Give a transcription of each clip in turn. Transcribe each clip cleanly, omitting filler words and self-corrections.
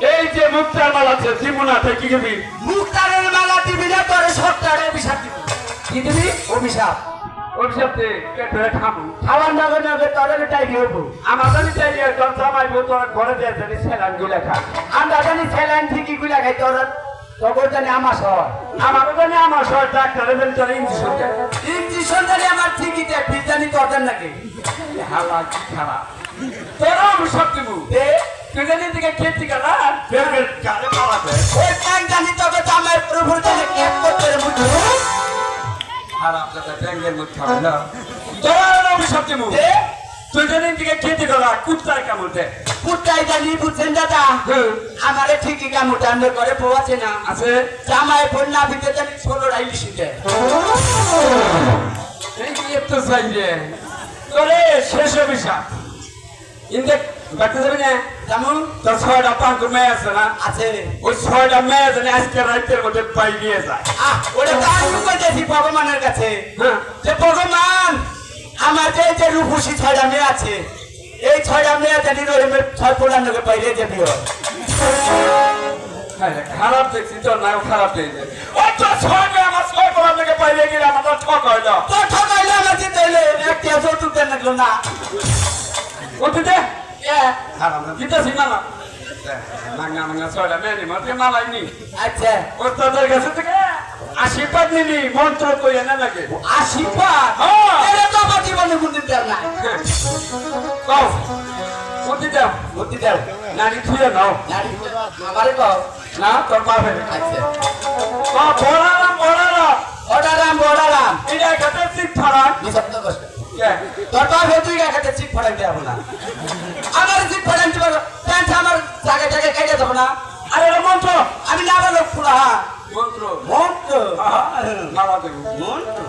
এই যে মুক্তার মালা আছে জীবনাতে কি দিবি? মুক্তারের মালা দিবি না তোর সপ্তাহে অভিশাপ দিবি। কি দিবি? অভিশাপ। অভিশাপতে কেটে খাবো। খাওয়ার নগে নগে তোর টাই দিব। আমার জানি চাই তোর জামাই বউ তোর ঘরে দিয়ে জানি স্যালাইন গুলা খা। আমরা জানি স্যালাইন ঠিকই গুলা খাই তোর তখন জানি আমার সর। আমারও জানি আমার সব ডাক্তারে জানি তোর ইঞ্জেকশন দেয়। ইঞ্জেকশন জানি আমার ঠিকই দেয় ফির জানি তোর নাকি। হালা কি খারাপ। তোর অভিশাপ দিব। তুই জানি দিকে খেতে গেলা বের গালে মারাতে। ওই ট্যাঙ্ক জানি তোকে জামাই প্রভু জানি কেক করতে মুখ। খারাপ কথা ব্যাঙ্গের মুখ খাবে না। তোর অভিশাপ দিব। তুই জানি দিকে খেতে গেলা কুত্তার কামড় দেয়। কুত্তাই জানি বুঝছেন দাদা আমারে ঠিকই কামড় টান্ডে করে পোয়াছে না আছে জামাই ফোন না ভিতরে জানি 16 ইলিশি দেয়। এই কি এত চাইলে তোরে শেষ অভিশাপ ইন্দে বাকি যাবে না যেমন তোর 6টা পাঙ্ক মেয়ে আছে না আছে ওই 6টা মেয়ে জানি আজকে রাতের মধ্যে পাই নিয়ে যায়। ওটা তো আমি কইতেছি ভগবানের কাছে হ্যাঁ যে ভগবান আমার যে রূপসী 6টা মেয়ে আছে এই 6টা মেয়ে জানি রহিমের 6 পোলানোকে পাইলে দেবি। খারাপ দেখছি তোর নাও খারাপ দেখছে ওই তো 6 মেয়ে আমার 6 পোলানোকে পাইলে গেলে আমার ঠক হইল তো ঠকাইলে আমার জিতে হইলে একটা যৌতুক দেন লাগলো না ওটিতে খারাপ না দিতেছি না না মাঙ্গা মাঙ্গা 6টা মেয়ে নিয়ে মাকে মালাইনি। আচ্ছা ওস্তাদের কাছে থেকে আশীর্বাদ নিলি মন্ত্র কইয়া না লাগে আশীর্বাদ এর তো আমার জীবনে কোনদিন দেব না। কও ওটি দাও বুদ্ধি দাও নারী থুয়ে নাও নারী আমারে কও না তোর বাপে আচ্ছা বড়ারাম এটা খেতে ঠিক ফারাক নিঃশব্দ কষ্ট তোর তো তুই একাতে চিপ ফড়াই দেবো না আমার চিপ ফড়াই দিব প্যান্ট আমার জায়গায় জায়গায় কেটে দেবো না। আরে এটা মন্ত্র আমি না বলো পুরা মন্ত্র মন্ত্র মালা দেব মন্ত্র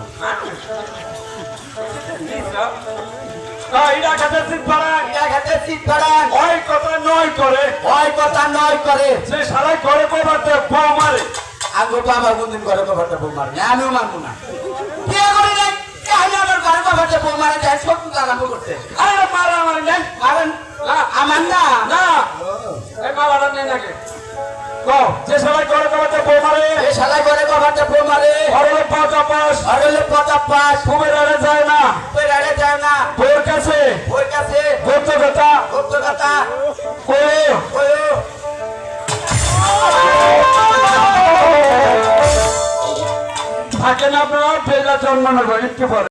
এটা খেতে ঠিক ফারাক একাতে চিপ ফড়াই ওই কথা নয় করে ওই কথা নয় করে সে সারাই করে কবাতে বউ মারে আঙ্গুর তো আমার কোনদিন ঘরে কভারটা বউ মারে না আমিও মানবো না বিয়ে করি নাই আমি আমার ঘরে কভারটা বউ মারে যাই সব কিছু আরম্ভ করতে আরে মারা আমার নেই মারেন আমার না না এই মালাটা নেই নাকি কও যে সবাই করে কবাতে বউ মারে এ শালা ঘরে কভারটা বউ মারে হরলে পাঁচ পাস হরলে প্রতাপ পাস খুবের আরে যায় না পেরারে যায় না তোর কাছে ওই কাছে গুপ্ত কথা গুপ্ত কথা কই ওই থাকেন আপনার বেলা জন্মানোর একটু পরে